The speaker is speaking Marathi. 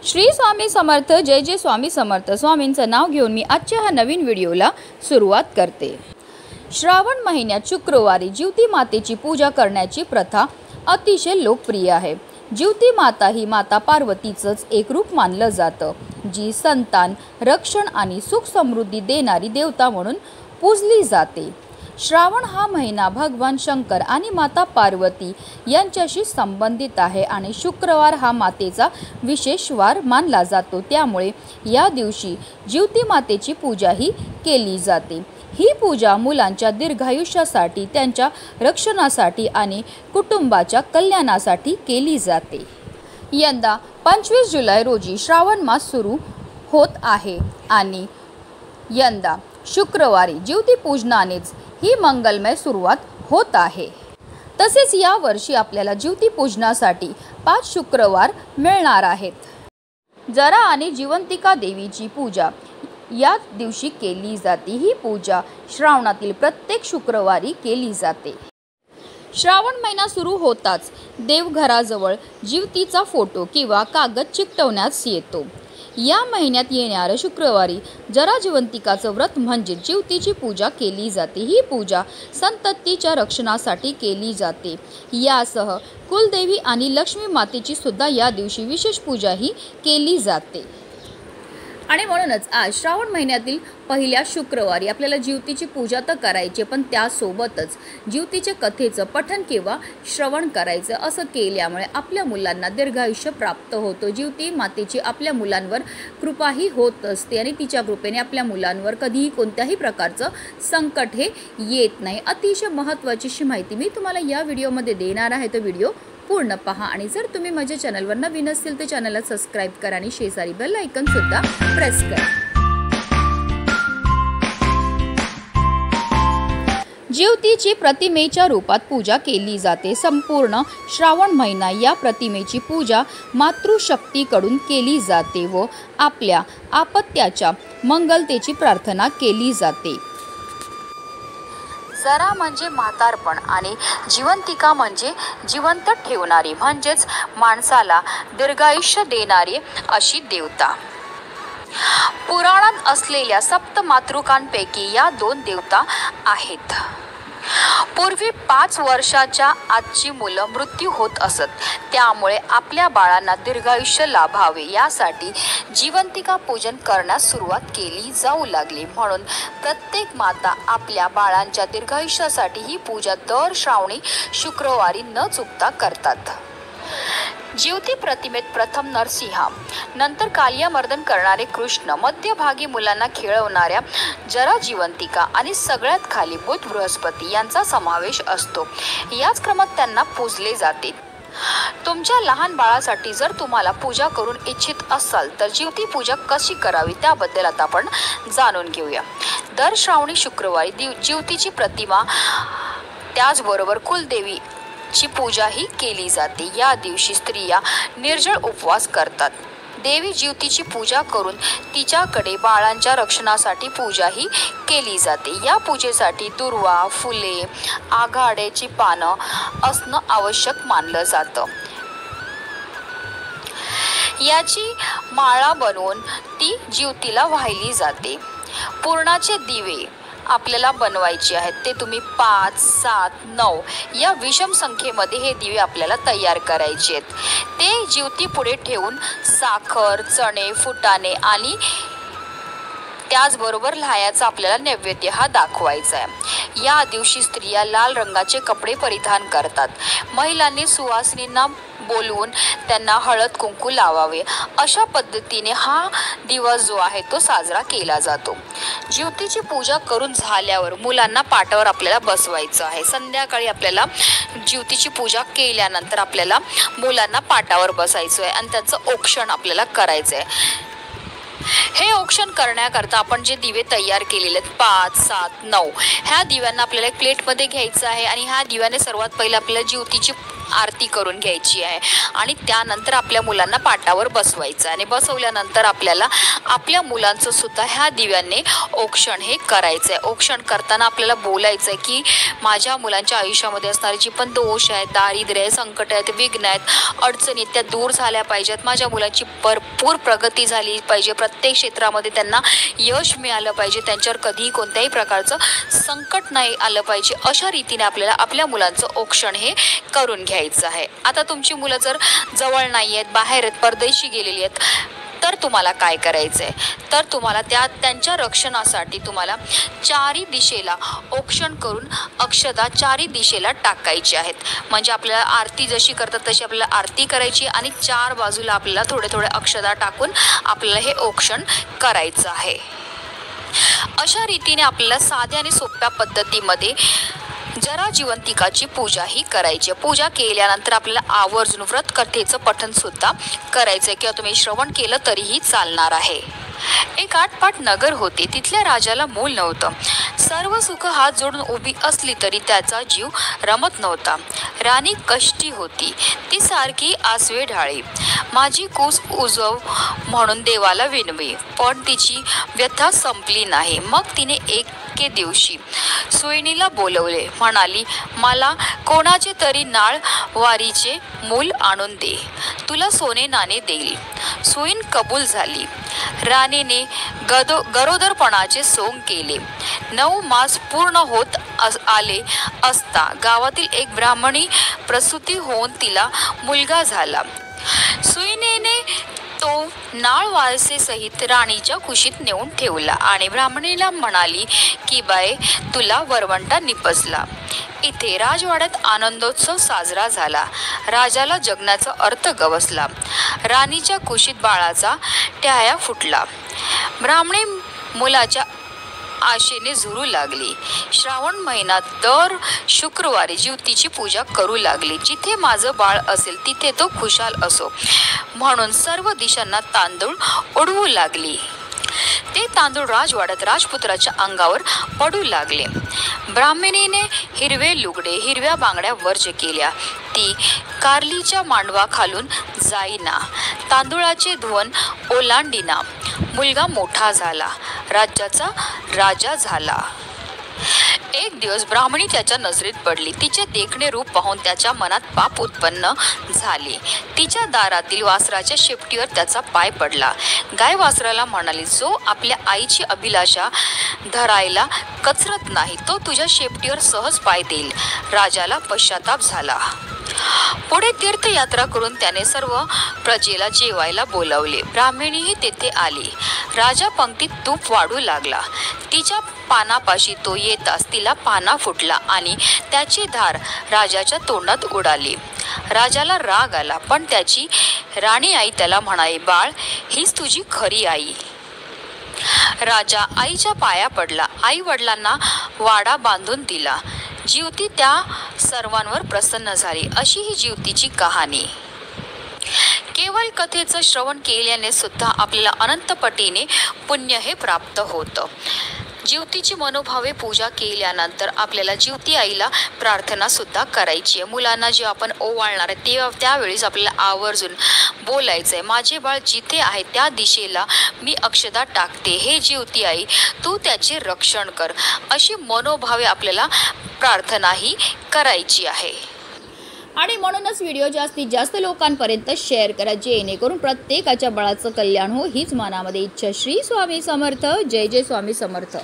श्री स्वामी समर्थ। जय जय स्वामी समर्थ। स्वामींचं नाव घेऊन मी आजच्या ह्या नवीन व्हिडिओला सुरुवात करते। श्रावण महिन्यात शुक्रवारी जिवती मातेची पूजा करण्याची प्रथा अतिशय लोकप्रिय आहे। जिवती माता ही माता पार्वतीचंच एक रूप मानलं जातं, जी संतान, रक्षण आणि सुख समृद्धी देणारी देवता म्हणून पूजली जाते। श्रावण हा महिना भगवान शंकर आणि माता पार्वती यांच्याशी संबंधित आहे आणि शुक्रवार हा मातेचा विशेष वार मानला जातो। त्यामुळे या दिवशी जिवती मातेची पूजाही केली जाते। ही पूजा मुलांच्या दीर्घायुष्यासाठी, त्यांच्या रक्षणासाठी आणि कुटुंबाच्या कल्याणासाठी केली जाते। यंदा 25 जुलै रोजी श्रावण मास सुरू होत आहे आणि यंदा शुक्रवारी जिवती पूजनानेच ही मंगलमय सुरुवात होत आहे। तसेच या वर्षी आपल्याला जिवती पूजनासाठी 5 शुक्रवार मिळणार आहेत। जरा आणि जिवंतिका देवीची पूजा या दिवशी केली जाते। ही पूजा श्रावणातील प्रत्येक शुक्रवारी केली जाते। श्रावण महिना सुरू होताच देवघराजवळ जिवतीचा फोटो किंवा कागद चिकटवण्यात येतो। या महिन्यात येणाऱ्या शुक्रवारी जरा जिवंतिकाचं व्रत म्हणजे जिवतीची पूजा केली जाते। ही पूजा संततीच्या रक्षणासाठी केली जाते। यासह कुलदेवी आणि लक्ष्मी मातेची सुद्धा या दिवशी विशेष पूजाही केली जाते। आणि म्हणूनच आज श्रावण महिन्यातील पहिल्या शुक्रवारी आपल्याला जिवतीची पूजा तर करायची, पण त्यासोबतच जिवतीचे कथेचं पठण किंवा श्रवण करायचं। असं केल्यामुळे आपल्या मुलांना दीर्घायुष्य प्राप्त होतं। जिवती मातेची आपल्या मुलांवर कृपाही होत असते आणि तिच्या कृपेने आपल्या मुलांवर कधीही कोणत्याही प्रकारचं संकट हे येत नाही। अतिशय महत्त्वाची माहिती मी तुम्हाला या व्हिडिओमध्ये देणार आहे, तर व्हिडिओ पूर्ण पहा। आणि जर तुम्ही माझ्या चॅनलवर नवीन असेल तर चॅनलला सबस्क्राईब करा आणि शेजारी बेल आयकॉन सुद्धा प्रेस करा। जिवतीची प्रतिमेच्या रूपात पूजा केली जाते। संपूर्ण श्रावण महिना या प्रतिमेची पूजा मातृशक्तीकडून केली जाते व आपल्या आपत्याच्या मंगलतेची प्रार्थना केली जाते। जरा म्हणजे म्हातारपण आणि जिवंतिका म्हणजे जिवंत ठेवणारी, म्हणजेच माणसाला दीर्घायुष्य देणारी अशी देवता। पुराणात असलेल्या सप्तमातृकांपैकी या 2 देवता आहेत। पूर्वी 5 वर्षाच्या आजची मुलं मृत्यू होत असत, त्यामुळे आपल्या बाळांना दीर्घायुष्य लाभावे यासाठी जिवंतिका पूजन करण्यास सुरुवात केली जाऊ लागली। म्हणून प्रत्येक माता आपल्या बाळांच्या दीर्घायुष्यासाठी ही पूजा दर श्रावणी शुक्रवारी न चुकता करतात। जिवती प्रतिमेत प्रथम नरसिंह, नंतर कालियामर्दन करणारे कृष्ण, मध्यभागी मुलांना खेळवणाऱ्या जरा जिवंतिका आणि सगळ्यात खाली बुध बृहस्पती यांचा समावेश असतो। याच क्रमात त्यांना पूजले जाते। तुमच्या लहान बाळासाठी जर तुम्हाला पूजा करून इच्छित असाल तर जिवती पूजा कशी करावी त्याबद्दल आता आपण जाणून घेऊया। दर श्रावणी शुक्रवारी जिवतीची प्रतिमा त्याचबरोबर कुलदेवी ची पूजा ही केली जाते। या दिवशी स्त्रिया निर्जळ उपवास करतात। देवी जिवतीची पूजा करून तिच्याकडे बाळांच्या रक्षणासाठी पूजा ही केली जाते। या पूजेसाठी दुर्वा, फुले, आघाड्याची पानं असणं आवश्यक मानलं जातं। याची माळा बनवून ती जिवतीला वाहिली जाते। पुरणाचे दिवे आपल्याला बनवायचे आहेत, ते तुम्ही 5, 7, 9 या विषम संख्येमध्ये हे दिवे आपल्याला तयार करायचे आहेत। ते जिवती पुढे ठेवून साखर, चणे, फुटाणे आणि त्याचबरोबर लाह्याचा आपल्याला नैवेद्य हा दाखवायचा आहे। या दिवशी स्त्रिया लाल रंगाचे कपडे परिधान करतात। महिलांनी सुवासिनींना बोलवून त्यांना हळद कुंकू लावावे। अशा पद्धतीने हा दिवस जो आहे तो साजरा केला जातो। जिवतीची पूजा करून झाल्यावर मुलांना पाटावर आपल्याला बसवायचं आहे। संध्याकाळी आपल्याला जिवतीची पूजा केल्यानंतर आपल्याला मुलांना पाटावर बसायचं आहे आणि त्यांचं औक्षण आपल्याला करायचं आहे। हे औक्षण करण्याकरता आपण जे दिवे तयार केलेले आहेत 5, 7, 9 ह्या दिव्यांना आपल्याला एक प्लेटमध्ये घ्यायचं आहे आणि ह्या दिव्याने सर्वात पहिले आपल्याला जिवतीची आरती करून घ्यायची आहे आणि त्यानंतर आपल्या मुलांना पाटावर बसवायचं आणि बसवल्यानंतर आपल्याला आपल्या मुलांचं सुद्धा ह्या दिव्यांनी औक्षण हे करायचं आहे। औक्षण करताना आपल्याला बोलायचं आहे की माझ्या मुलांच्या आयुष्यामध्ये असणारे जी पण दोष आहेत, दारिद्र्य आहे, संकट आहेत, विघ्न आहेत, अडचणी त्या दूर झाल्या पाहिजेत। माझ्या मुलांची भरपूर प्रगती झाली पाहिजे, प्रत्येक क्षेत्रामध्ये त्यांना यश मिळालं पाहिजे, त्यांच्यावर कधीही कोणत्याही प्रकारचं संकट नाही आलं पाहिजे। अशा रीतीने आपल्याला आपल्या मुलांचं औक्षण हे करून घ्यायचं आहे। आता तुमची मुलं जर जवळ नाही आहेत, बाहेर आहेत, परदेशी गेलेली आहेत, तर तुम्हाला काय करायचं आहे तर तुम्हाला त्यांच्या रक्षणासाठी तुम्हाला चारी दिशेला औक्षण करून अक्षता चारी दिशेला टाकायची आहेत। म्हणजे आपल्याला आरती जशी करतात तशी आपल्याला आरती करायची आणि चार बाजूला आपल्याला थोडे थोडे अक्षता टाकून आपल्याला हे औक्षण करायचं आहे। अशा रीतीने आपल्याला साध्या आणि सोप्या पद्धतीमध्ये जरा जिवंतिकाची पूजा ही करायची। पूजा केल्यानंतर आपल्याला आवर्जून व्रत कथेचं पठण सुद्धा करायचं किंवा तुम्ही श्रवण केलं तरीही चालणार आहे। एक आटपाट नगर होते, तिथल्या राजाला मूल नव्हतं। सर्व सुख हात जोडून उभी असली तरी त्याचा जीव रमत नव्हता। राणी कष्टी होती, ती सारखी आसवे ढाळी, माझी कूस उजव म्हणून देवाला विनवी, पण तिची व्यथा संपली नाही। मग तिने एके दिवशी सोयीणीला बोलवले, म्हणाली, मला कोणाचे तरी नाळ वारीचे मूल आणून दे, तुला सोने नाणे देईल। सोयीण कबूल झाली। राणीने गरोदरपणाचे सोंग केले। 9 मास पूर्ण होत आले असता गावातील एक ब्राह्मणी प्रसूती होऊन तिला मुलगा झाला। सुईणीने तो नाळ वारसेसहित राणीच्या कुशीत नेऊन ठेवला आणि ब्राह्मणीला म्हणाली की बाई, तुला वरवंटा निपजला। इथे राजवाड्यात आनंदोत्सव साजरा झाला। राजाला जगण्याचा अर्थ गवसला। राणीच्या कुशीत बाळाचा ट्याया फुटला। ब्राह्मणी मुलाच्या आशेने झुरू लागली। श्रावण महिन्यात दर शुक्रवारी ज्योतीची पूजा करू लागली। जिथे माझं बाळ असेल तिथे तो खुशाल असो म्हणून सर्व दिशांना तांदूळ उडवू लागली। ते तांदूळ राजवाड्यात राजपुत्राच्या अंगावर पडू लागले। ब्राह्मणीने हिरवे लुगडे, हिरव्या बांगड्या वर्ज केल्या। ती कारलीच्या मांडवा खालून जाईना, तांदूळाचे धुवन ओलांडिना। मुलगा मोठा झाला, राज्याचा राजा झाला। एक दिवस ब्राह्मणी त्याच्या नजरेत पडली। तिचे देखणे रूप पाहून त्याच्या मनात पाप उत्पन्न झाले। तिच्या दारातील वासराच्या शेपटीवर त्याचा पाय पडला। गाय वासराला म्हणाली, जो आपल्या आईची अभिलाषा धरायला कचरत नाही तो तुझ्या शेपटीवर सहज पाय देईल। राजाला पश्चाताप झाला। पुढे तीर्थयात्रा करून त्याने सर्व प्रजेला जेवायला बोलावले। ब्राह्मणीही तेथे आली। राजा पंक्तीत तूप वाढू लागला। तिच्या पानापाशी तो येताच तिला पाना फुटला आणि त्याची धार राजाच्या तोंडात उडाली। राजाला राग आला, पण त्याची राणी आई त्याला म्हणाली, बाळ, हीच तुझी खरी आई। राजा आईच्या पाया पडला। आई वडिलांना वाडा बांधून दिला। ज्योती त्या सर्वांवर प्रसन्न झाली। अशी ही ज्योतीची कहाणी। केवळ कथेचं श्रवण केल्याने सुद्धा आपल्याला अनंत पटीने पुण्य हे प्राप्त होतं। ज्योतीची मनोभावे पूजा केल्यानंतर आपल्याला ज्योती आईला प्रार्थना सुद्धा करायची आहे। मुलांना जे आपण ओवाळणार आहे त्यावेळेस आपल्याला आवर्जून बोलायचं आहे, माझे बाळ जिथे आहे त्या दिशेला मी अक्षता टाकते, हे ज्योती आई तू त्याचे रक्षण कर, अशी मनोभावे आपल्याला प्रार्थना ही करायची आहे। आणि म्हणूनच व्हिडिओ जास्तीत जास्त लोकांपर्यंत शेअर करा, जेणेकरून प्रत्येकाच्या बाळाचं कल्याण हो हीच मनामध्ये इच्छा। श्री स्वामी समर्थ। जय जय स्वामी समर्थ।